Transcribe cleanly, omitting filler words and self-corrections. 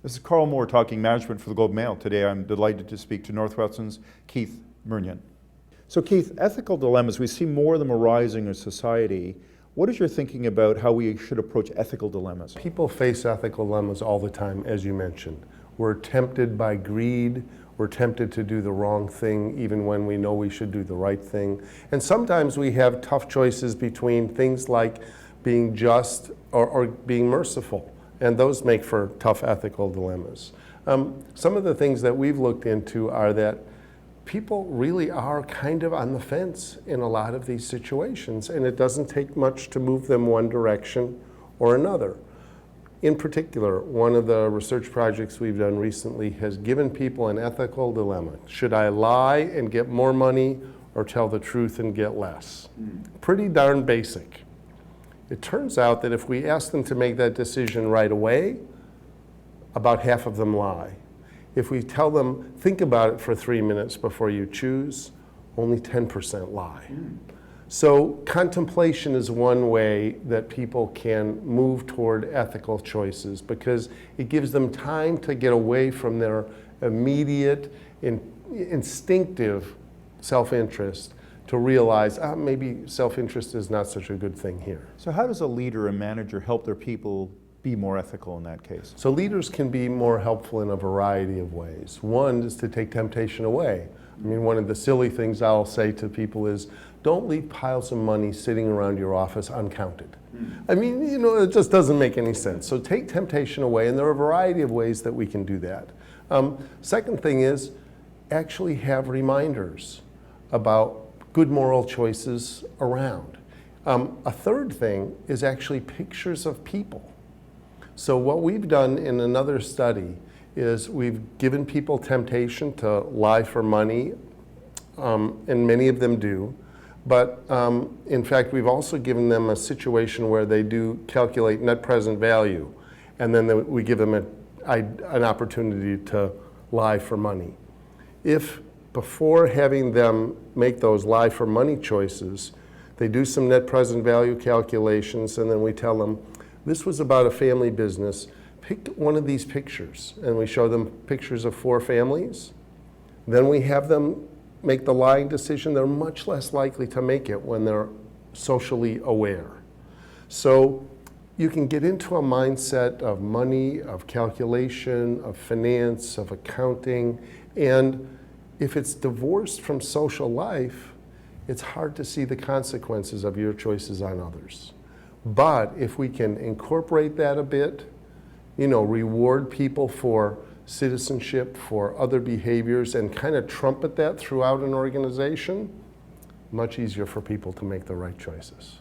This is Karl Moore talking management for the Globe Mail. Today I'm delighted to speak to Northwestern's Keith Murnighan. So Keith, ethical dilemmas, we see more of them arising in society. What is your thinking about how we should approach ethical dilemmas? People face ethical dilemmas all the time, as you mentioned. We're tempted by greed. We're tempted to do the wrong thing even when we know we should do the right thing. And sometimes we have tough choices between things like being just or being merciful. And those make for tough ethical dilemmas. Some of the things that we've looked into are that people really are kind of on the fence in a lot of these situations, and it doesn't take much to move them one direction or another. In particular, one of the research projects we've done recently has given people an ethical dilemma. Should I lie and get more money or tell the truth and get less? Pretty darn basic. It turns out that if we ask them to make that decision right away, about half of them lie. If we tell them, think about it for 3 minutes before you choose, only 10% lie. So contemplation is one way that people can move toward ethical choices because it gives them time to get away from their immediate, instinctive self-interest to realize, maybe self-interest is not such a good thing here. So how does a leader, a manager, help their people be more ethical in that case? So leaders can be more helpful in a variety of ways. One is to take temptation away. I mean, one of the silly things I'll say to people is, don't leave piles of money sitting around your office uncounted. I mean, you know, it just doesn't make any sense. So take temptation away, and there are a variety of ways that we can do that. Second thing is, actually have reminders about good moral choices around. A third thing is actually pictures of people. So what we've done in another study is we've given people temptation to lie for money, and many of them do. But in fact, we've also given them a situation where they do calculate net present value, and then we give them an opportunity to lie for money. If before having them make those lie for money choices, they do some net present value calculations, and then we tell them, this was about a family business. Pick one of these pictures, and we show them pictures of 4 families. Then we have them make the lying decision. They're much less likely to make it when they're socially aware. So you can get into a mindset of money, of calculation, of finance, of accounting, and if it's divorced from social life, it's hard to see the consequences of your choices on others. But if we can incorporate that a bit, you know, reward people for citizenship, for other behaviors, and kind of trumpet that throughout an organization, much easier for people to make the right choices.